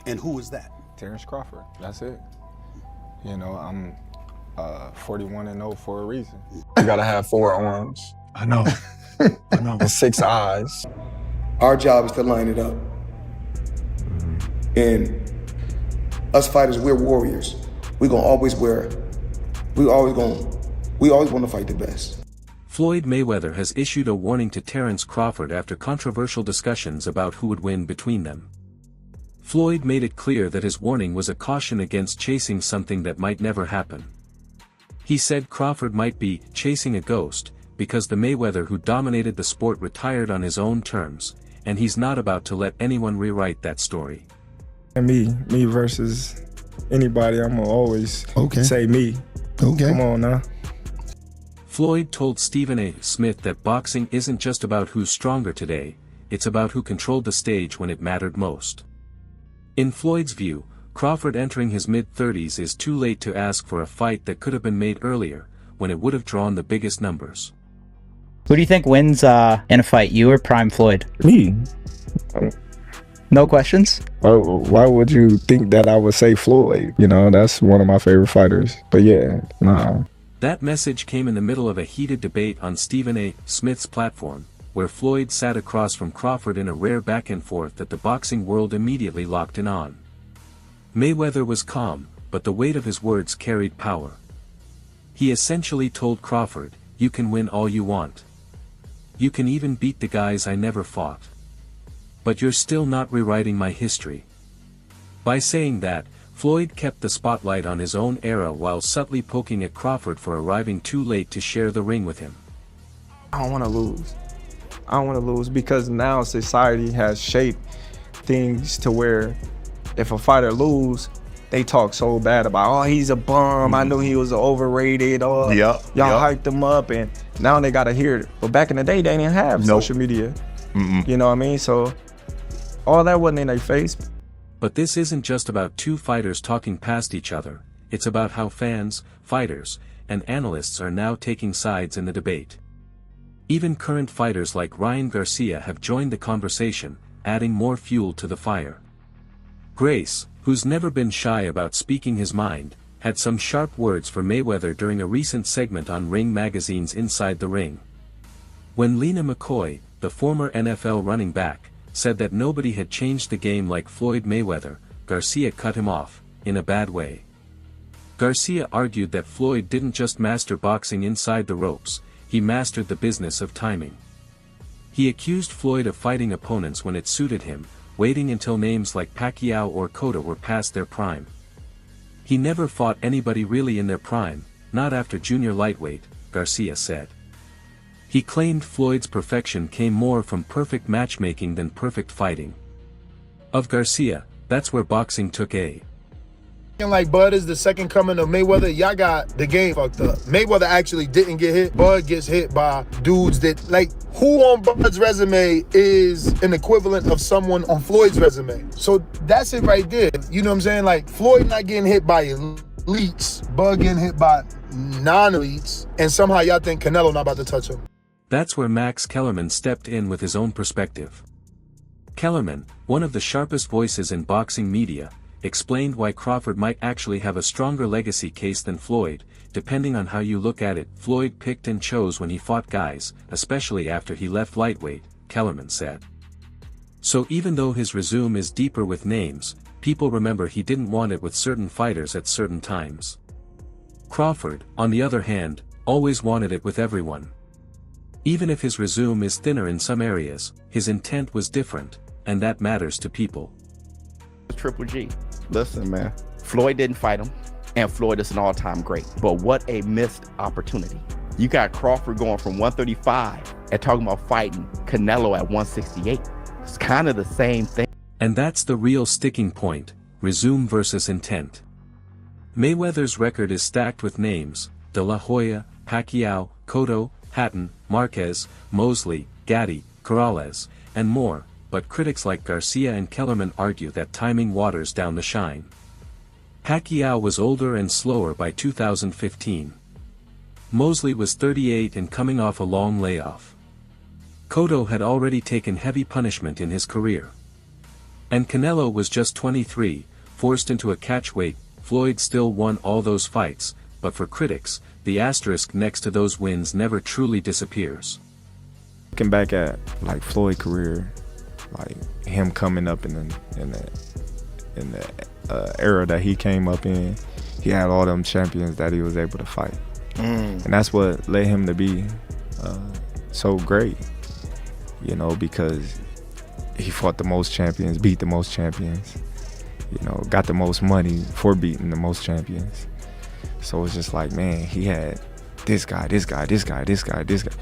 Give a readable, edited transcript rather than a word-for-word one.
And who is that? Terence Crawford, that's it. You know, I'm 41-0 for a reason. You gotta have 4 arms. I know. I know. And 6 eyes. Our job is to line it up. And us fighters, we're warriors. We always want to fight the best. Floyd Mayweather has issued a warning to Terence Crawford after controversial discussions about who would win between them. Floyd made it clear that his warning was a caution against chasing something that might never happen. He said Crawford might be chasing a ghost, because the Mayweather who dominated the sport retired on his own terms, and he's not about to let anyone rewrite that story. And me versus anybody, I'm gonna always say me. Okay. Come on now. Floyd told Stephen A. Smith that boxing isn't just about who's stronger today, it's about who controlled the stage when it mattered most. In Floyd's view, Crawford entering his mid-30s is too late to ask for a fight that could have been made earlier, when it would have drawn the biggest numbers. Who do you think wins in a fight, you or Prime Floyd? Me. No questions? Why would you think that I would say Floyd? You know, that's one of my favorite fighters. But yeah, nah. That message came in the middle of a heated debate on Stephen A. Smith's platform, where Floyd sat across from Crawford in a rare back and forth that the boxing world immediately locked in on. Mayweather was calm, but the weight of his words carried power. He essentially told Crawford, "You can win all you want. You can even beat the guys I never fought. But you're still not rewriting my history." By saying that, Floyd kept the spotlight on his own era while subtly poking at Crawford for arriving too late to share the ring with him. I don't want to lose. I don't want to lose because now society has shaped things to where if a fighter lose, they talk so bad about, oh, he's a bum, I knew he was overrated, oh, y'all hyped him up, and now they gotta hear it. But back in the day, they didn't have social media. You know what I mean? So all that wasn't in their face. But this isn't just about two fighters talking past each other, it's about how fans, fighters, and analysts are now taking sides in the debate. Even current fighters like Ryan Garcia have joined the conversation, adding more fuel to the fire. Grace, who's never been shy about speaking his mind, had some sharp words for Mayweather during a recent segment on Ring Magazine's Inside the Ring. When Lena McCoy, the former NFL running back, said that nobody had changed the game like Floyd Mayweather, Garcia cut him off, in a bad way. Garcia argued that Floyd didn't just master boxing inside the ropes, he mastered the business of timing. He accused Floyd of fighting opponents when it suited him, waiting until names like Pacquiao or Cotto were past their prime. He never fought anybody really in their prime, not after junior lightweight, Garcia said. He claimed Floyd's perfection came more from perfect matchmaking than perfect fighting. Of Garcia, that's where boxing took a. Like Bud is the second coming of Mayweather, y'all got the game fucked up. Mayweather actually didn't get hit. Bud gets hit by dudes that, like, who on Bud's resume is an equivalent of someone on Floyd's resume? So that's it right there. You know what I'm saying? Like, Floyd not getting hit by elites, Bud getting hit by non-elites, and somehow y'all think Canelo not about to touch him. That's where Max Kellerman stepped in with his own perspective. Kellerman, one of the sharpest voices in boxing media, explained why Crawford might actually have a stronger legacy case than Floyd, depending on how you look at it. Floyd picked and chose when he fought guys, especially after he left lightweight, Kellerman said. So even though his resume is deeper with names, people remember he didn't want it with certain fighters at certain times. Crawford, on the other hand, always wanted it with everyone. Even if his resume is thinner in some areas, his intent was different, and that matters to people. Triple G. Listen, man, Floyd didn't fight him, and Floyd is an all-time great. But what a missed opportunity. You got Crawford going from 135 and talking about fighting Canelo at 168. It's kind of the same thing. And that's the real sticking point, resume versus intent. Mayweather's record is stacked with names, De La Hoya, Pacquiao, Cotto, Hatton, Marquez, Mosley, Gatti, Corrales, and more, but critics like Garcia and Kellerman argue that timing waters down the shine. Pacquiao was older and slower by 2015. Mosley was 38 and coming off a long layoff. Cotto had already taken heavy punishment in his career. And Canelo was just 23, forced into a catchweight. Floyd still won all those fights, but for critics, the asterisk next to those wins never truly disappears. Looking back at like Floyd's career, like him coming up in the era that he came up in, he had all them champions that he was able to fight, and that's what led him to be so great. You know, because he fought the most champions, beat the most champions. You know, got the most money for beating the most champions. So it's just like, man, he had this guy, this guy, this guy, this guy, this guy.